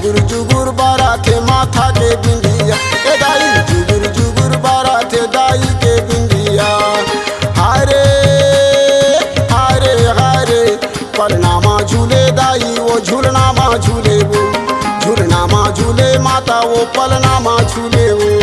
जुगुर जुगुर बारा थे माथा के बिंदिया, ए दाई जुगुर जुगुर बारा थे दाई के बिंदिया। हारे हारे हारे पलनामा झूले दाई वो झूलना माँ झूले, वो झूलना माँ झूले माता वो पलना माँ झूले वो।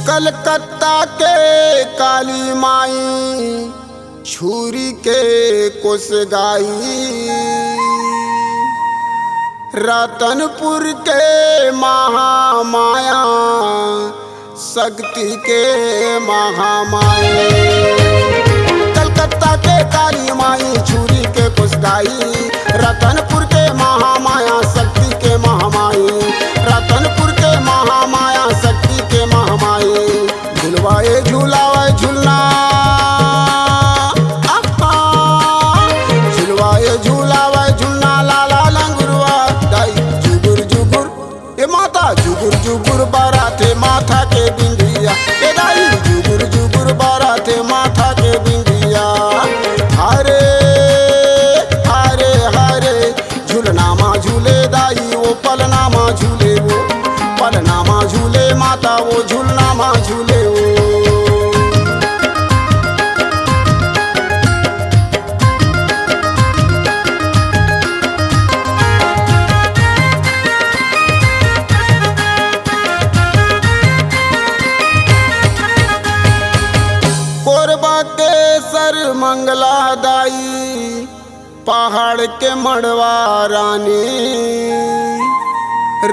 कलकत्ता के काली माई छुरी के कुस गाई, रतनपुर के महामाया शक्ति के महामाई। कलकत्ता के काली माई छुरी के कुस गाई, रतनपुर के महामाया शक्ति के महामाई, रतनपुर के महामाया शक्ति के महामाई। झुलवाए झूलावे झूलना, झुलवाए झूलावे झूलना लाला लंगुरवा दाई जुगुर जुगुर ए माता जुगुर जुगुर बारा थे माथा के बिंदिया, ए दाई जुगुर जुगुर बारा थे माथा के बिंदिया। हारे हारे हारे झूलना माँ झूले दाई वो पलना माँ झूले, वो पलना माँ झूले माता वो झूलना माँ झूले वो। कोरबा के सर मंगला दाई पहाड़ के मड़वा रानी,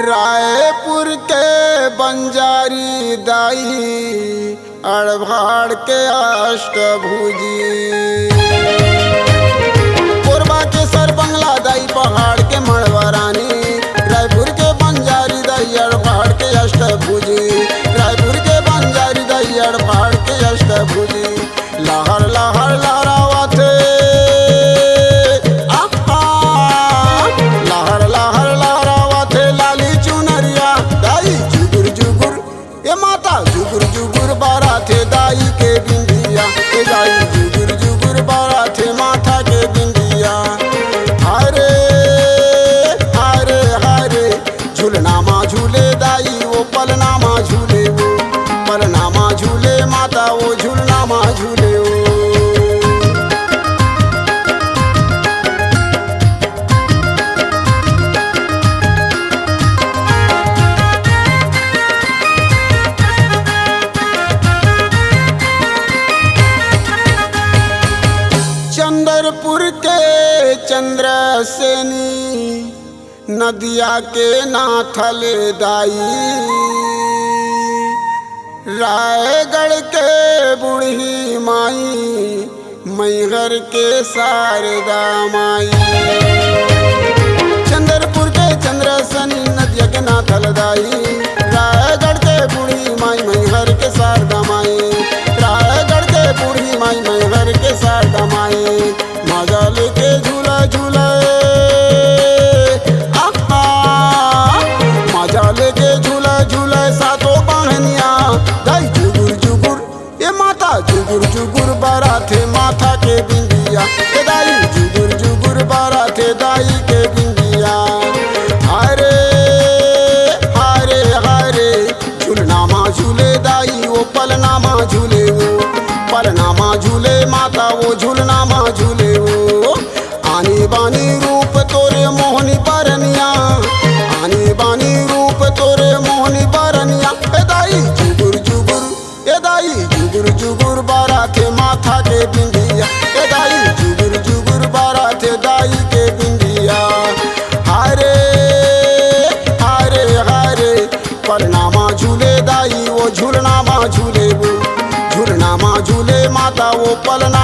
रायपुर के बंजारी दाई अड़भाड़ के अष्टभुजी। कोरबा के सर बंगला दाई पहाड़ के मड़वा रानी, रायपुर के बंजारी दाई अड़भाड़ के अष्टभुजी, रायपुर के बंजारी दाई अड़भाड़ के अष्टभुजी। लहर लहर लहरावा थे लहर लहर लहरावा थे लाली चुनरिया दाई जुगुर जुगुर ए माता जुगुर जुगुर बारा थे दाई के बिंदिया, ए दाई जुगुर जुगुर बारा थे माथा के बिंदिया। हारे हारे हारे झूलना माँ झूले दाई वो पलना माँ झूले, वो पलना माँ झूले माता वो झूलना माँ झूले वो। चंद्रपुर के चंद्रसेनी नदिया के नाथल दाई, रायगढ़ के बूढ़ी माई मैहर के शारदा माई। चंद्रपुर के चंद्रसेनी नदिया के नाथल दाई, रायगढ़ के बूढ़ी माई मैहर के शारदा माई, रायगढ़ के बूढ़ी माई मैहर के शारदा माई। मजा लेके झूला झूला मजा लेके झूला झूला सातों बहनिया दाई जुगुर जुगुर ए माता जुगुर जुगुर बारा थे माथा के बिंदिया, ए दाई जुगुर जुगुर बारा थे दाई के बिंदिया। हारे हारे हारे झूलना माँ झूले दाई वो पलना माँ झूले, वो पलना माँ झूले माता वो झूलना माँ झूले वो। आनी बानी रूप तोरे मोहनी बरनिया, आनी बानी रूप तोरे मोहनी बरनिया, ए दाई जुगुर जुगुर ए दाई जुगुर जुगुर बारा थे माथा के बिंदिया, ए दाई जुगुर जुगुर बारा थे दाई के बिंदिया। हारे हारे हारे पलना माँ झूले दाई वो झूलना माँ झूले, वो झूलना माँ झूले माता वो पलना